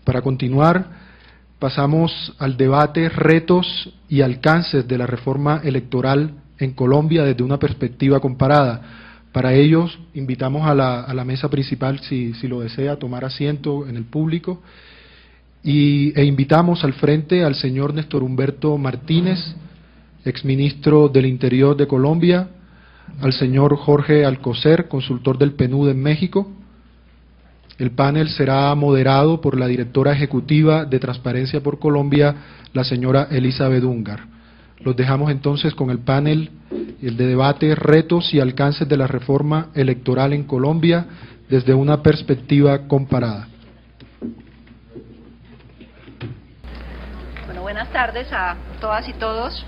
Para continuar, pasamos al debate retos y alcances de la reforma electoral en Colombia desde una perspectiva comparada. Para ello, invitamos a la mesa principal, si lo desea, a tomar asiento en el público e invitamos al frente al señor Néstor Humberto Martínez, exministro del Interior de Colombia, al señor Jorge Alcocer, consultor del PNUD en México. El panel será moderado por la directora ejecutiva de Transparencia por Colombia, la señora Elizabeth Ungar. Los dejamos entonces con el panel, el de debate, retos y alcances de la reforma electoral en Colombia desde una perspectiva comparada. Bueno, buenas tardes a todas y todos.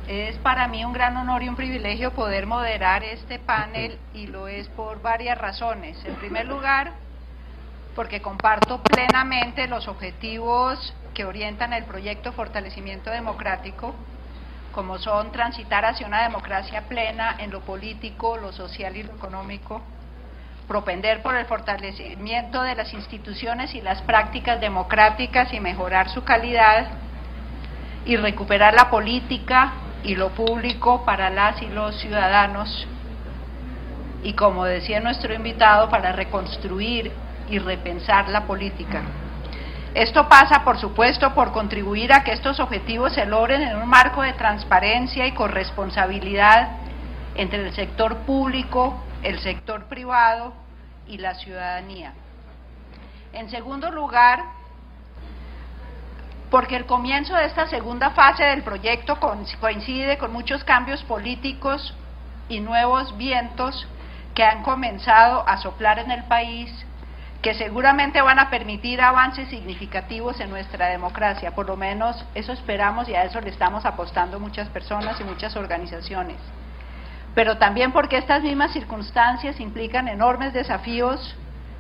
Es para mí un gran honor y un privilegio poder moderar este panel, y lo es por varias razones. En primer lugar, porque comparto plenamente los objetivos que orientan el proyecto Fortalecimiento Democrático, como son transitar hacia una democracia plena en lo político, lo social y lo económico, propender por el fortalecimiento de las instituciones y las prácticas democráticas y mejorar su calidad, y recuperar la política y lo público para las y los ciudadanos, y como decía nuestro invitado, para reconstruir y repensar la política. Esto pasa, por supuesto, por contribuir a que estos objetivos se logren en un marco de transparencia y corresponsabilidad entre el sector público, el sector privado y la ciudadanía. En segundo lugar, porque el comienzo de esta segunda fase del proyecto coincide con muchos cambios políticos y nuevos vientos que han comenzado a soplar en el país, que seguramente van a permitir avances significativos en nuestra democracia. Por lo menos eso esperamos, y a eso le estamos apostando muchas personas y muchas organizaciones. Pero también porque estas mismas circunstancias implican enormes desafíos,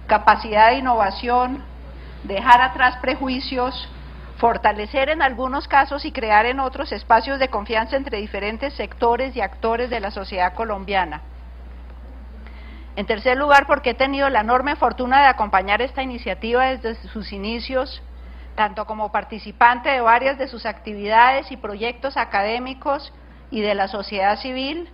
capacidad de innovación, dejar atrás prejuicios, fortalecer en algunos casos y crear en otros espacios de confianza entre diferentes sectores y actores de la sociedad colombiana. En tercer lugar, porque he tenido la enorme fortuna de acompañar esta iniciativa desde sus inicios, tanto como participante de varias de sus actividades y proyectos académicos y de la sociedad civil,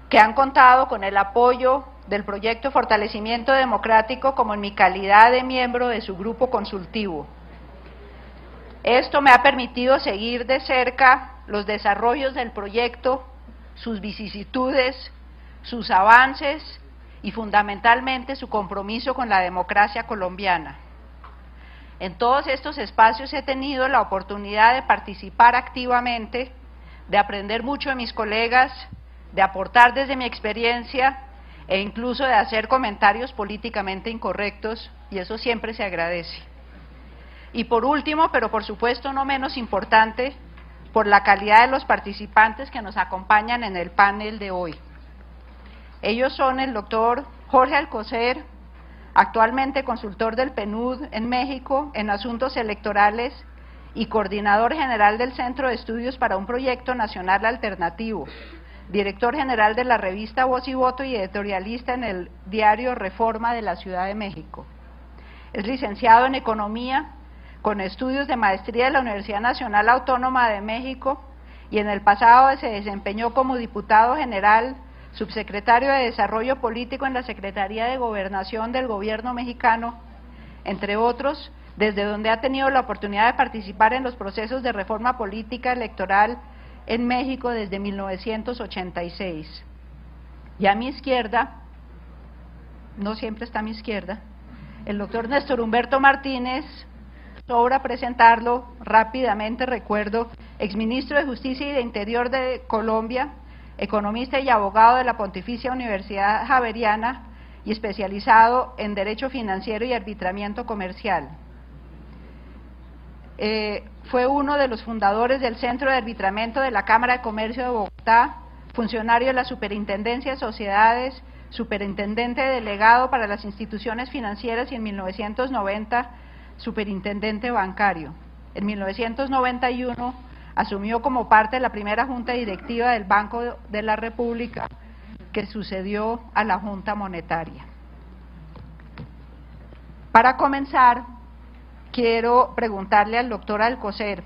que han contado con el apoyo del proyecto Fortalecimiento Democrático, como en mi calidad de miembro de su grupo consultivo. Esto me ha permitido seguir de cerca los desarrollos del proyecto, sus vicisitudes, sus avances y fundamentalmente su compromiso con la democracia colombiana. En todos estos espacios he tenido la oportunidad de participar activamente, de aprender mucho de mis colegas, de aportar desde mi experiencia e incluso de hacer comentarios políticamente incorrectos, y eso siempre se agradece. Y por último, pero por supuesto no menos importante, por la calidad de los participantes que nos acompañan en el panel de hoy. Ellos son el doctor Jorge Alcocer, actualmente consultor del PNUD en México en asuntos electorales y coordinador general del Centro de Estudios para un Proyecto Nacional Alternativo, director general de la revista Voz y Voto y editorialista en el diario Reforma de la Ciudad de México. Es licenciado en Economía, con estudios de maestría de la Universidad Nacional Autónoma de México, y en el pasado se desempeñó como diputado general, subsecretario de Desarrollo Político en la Secretaría de Gobernación del Gobierno mexicano, entre otros, desde donde ha tenido la oportunidad de participar en los procesos de reforma política electoral en México desde 1986. Y a mi izquierda, no siempre está a mi izquierda, el doctor Néstor Humberto Martínez. Sobra presentarlo rápidamente, recuerdo, exministro de Justicia y de Interior de Colombia, economista y abogado de la Pontificia Universidad Javeriana y especializado en Derecho Financiero y Arbitramiento Comercial. Fue uno de los fundadores del Centro de Arbitramiento de la Cámara de Comercio de Bogotá, funcionario de la Superintendencia de Sociedades, superintendente delegado para las instituciones financieras y en 1990 superintendente bancario. En 1991 asumió como parte de la primera junta directiva del Banco de la República, que sucedió a la Junta Monetaria. Para comenzar, quiero preguntarle al doctor Alcocer,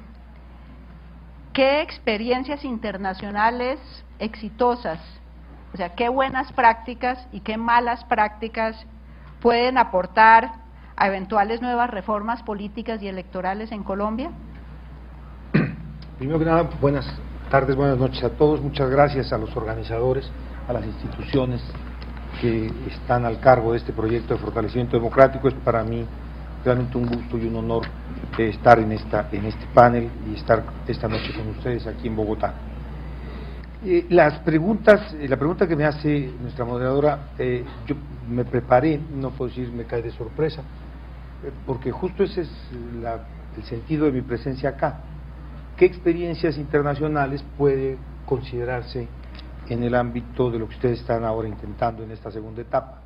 ¿qué experiencias internacionales exitosas, o sea, qué buenas prácticas y qué malas prácticas pueden aportar a eventuales nuevas reformas políticas y electorales en Colombia? Primero que nada, buenas tardes, buenas noches a todos. Muchas gracias a los organizadores, a las instituciones que están al cargo de este proyecto de fortalecimiento democrático. Es para mí realmente un gusto y un honor estar en este panel y estar esta noche con ustedes aquí en Bogotá. Las preguntas, la pregunta que me hace nuestra moderadora, yo me preparé, no puedo decir me cae de sorpresa, porque justo ese es el sentido de mi presencia acá. ¿Qué experiencias internacionales puede considerarse en el ámbito de lo que ustedes están ahora intentando en esta segunda etapa?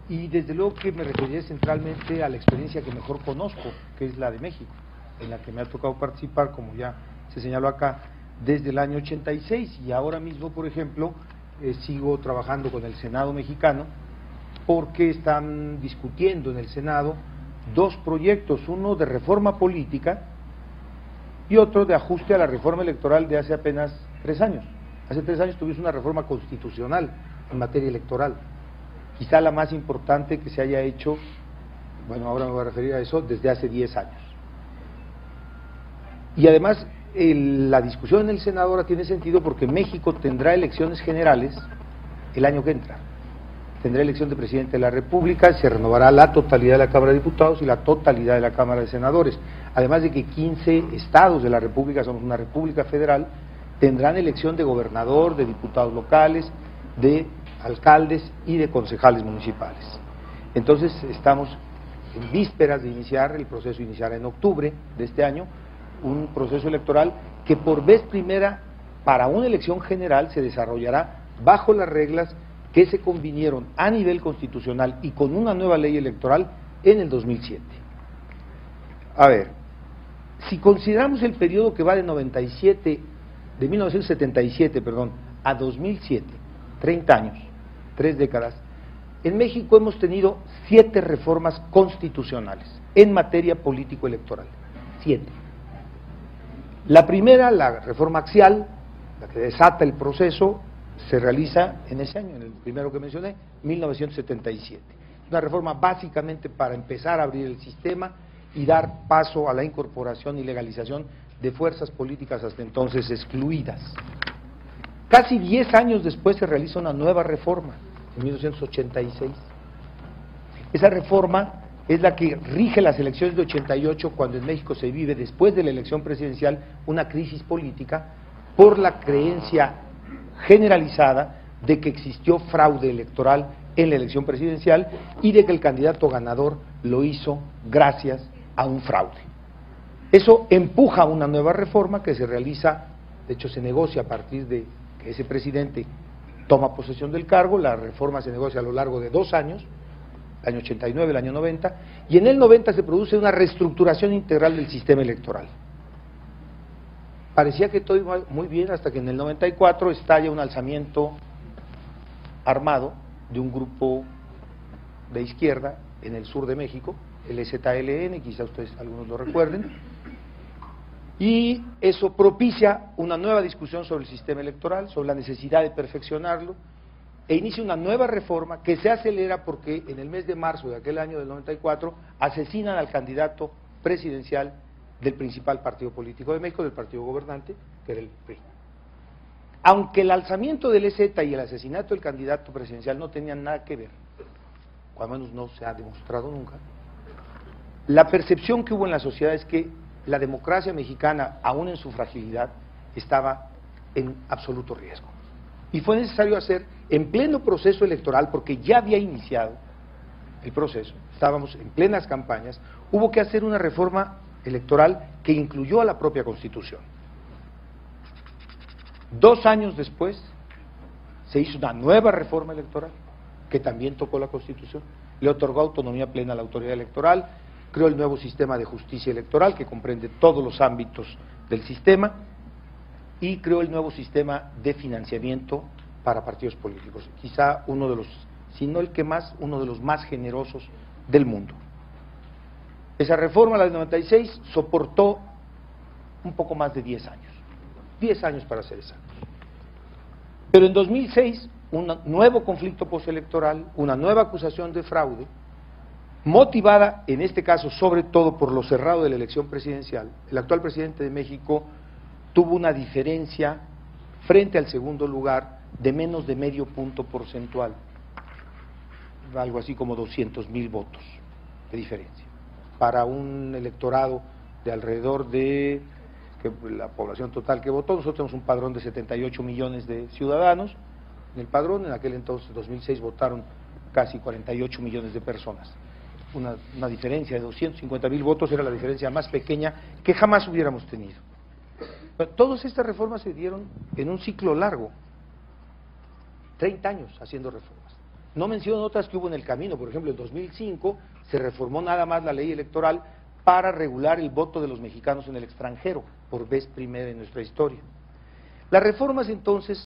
Y desde luego que me referiré centralmente a la experiencia que mejor conozco, que es la de México, en la que me ha tocado participar, como ya se señaló acá, desde el año 86, y ahora mismo, por ejemplo, sigo trabajando con el Senado mexicano, porque están discutiendo en el Senado dos proyectos, uno de reforma política y otro de ajuste a la reforma electoral de hace apenas 3 años. Hace 3 años tuvimos una reforma constitucional en materia electoral, quizá la más importante que se haya hecho, bueno, ahora me voy a referir a eso, desde hace 10 años. Y además, la discusión en el Senado ahora tiene sentido porque México tendrá elecciones generales el año que entra. Tendrá elección de presidente de la República, se renovará la totalidad de la Cámara de Diputados y la totalidad de la Cámara de Senadores. Además de que 15 estados de la República, somos una república federal, tendrán elección de gobernador, de diputados locales, de alcaldes y de concejales municipales. Entonces estamos en vísperas de iniciar, el proceso iniciará en octubre de este año, un proceso electoral que por vez primera para una elección general se desarrollará bajo las reglas que se convinieron a nivel constitucional y con una nueva ley electoral en el 2007. A ver, si consideramos el periodo que va de 1977, a 2007, 30 años, 3 décadas, en México hemos tenido 7 reformas constitucionales en materia político-electoral, 7. La primera, la reforma axial, la que desata el proceso, se realiza en ese año, en el primero que mencioné, 1977. Una reforma básicamente para empezar a abrir el sistema y dar paso a la incorporación y legalización de fuerzas políticas hasta entonces excluidas. Casi 10 años después se realiza una nueva reforma, en 1986. Esa reforma es la que rige las elecciones de 88, cuando en México se vive, después de la elección presidencial, una crisis política por la creencia generalizada de que existió fraude electoral en la elección presidencial y de que el candidato ganador lo hizo gracias a un fraude. Eso empuja una nueva reforma que se realiza, de hecho se negocia a partir de que ese presidente toma posesión del cargo. La reforma se negocia a lo largo de 2 años, el año 89, el año 90, y en el 90 se produce una reestructuración integral del sistema electoral. Parecía que todo iba muy bien hasta que en el 94 estalla un alzamiento armado de un grupo de izquierda en el sur de México, el EZLN, quizá ustedes algunos lo recuerden, y eso propicia una nueva discusión sobre el sistema electoral, sobre la necesidad de perfeccionarlo, e inicia una nueva reforma que se acelera porque en el mes de marzo de aquel año del 94 asesinan al candidato presidencial del principal partido político de México, del partido gobernante, que era el PRI. Aunque el alzamiento del EZ y el asesinato del candidato presidencial no tenían nada que ver, o al menos no se ha demostrado nunca, la percepción que hubo en la sociedad es que la democracia mexicana, aún en su fragilidad, estaba en absoluto riesgo. Y fue necesario hacer, en pleno proceso electoral, porque ya había iniciado el proceso, estábamos en plenas campañas, hubo que hacer una reforma electoral que incluyó a la propia Constitución. 2 años después se hizo una nueva reforma electoral que también tocó la Constitución, le otorgó autonomía plena a la autoridad electoral, creó el nuevo sistema de justicia electoral que comprende todos los ámbitos del sistema y creó el nuevo sistema de financiamiento para partidos políticos, quizá uno de los, si no el que más, uno de los más generosos del mundo. Esa reforma, la del 96, soportó un poco más de 10 años. 10 años para ser exactos. Pero en 2006, un nuevo conflicto postelectoral, una nueva acusación de fraude, motivada en este caso sobre todo por lo cerrado de la elección presidencial. El actual presidente de México tuvo una diferencia frente al segundo lugar de menos de medio punto porcentual, algo así como 200,000 votos de diferencia, para un electorado de alrededor de la población total que votó. Nosotros tenemos un padrón de 78 millones de ciudadanos. En el padrón, en aquel entonces, 2006, votaron casi 48 millones de personas. Una diferencia de 250,000 votos era la diferencia más pequeña que jamás hubiéramos tenido. Pero todas estas reformas se dieron en un ciclo largo, 30 años haciendo reformas. No menciono otras que hubo en el camino. Por ejemplo, en 2005 se reformó nada más la ley electoral para regular el voto de los mexicanos en el extranjero, por vez primera en nuestra historia. Las reformas entonces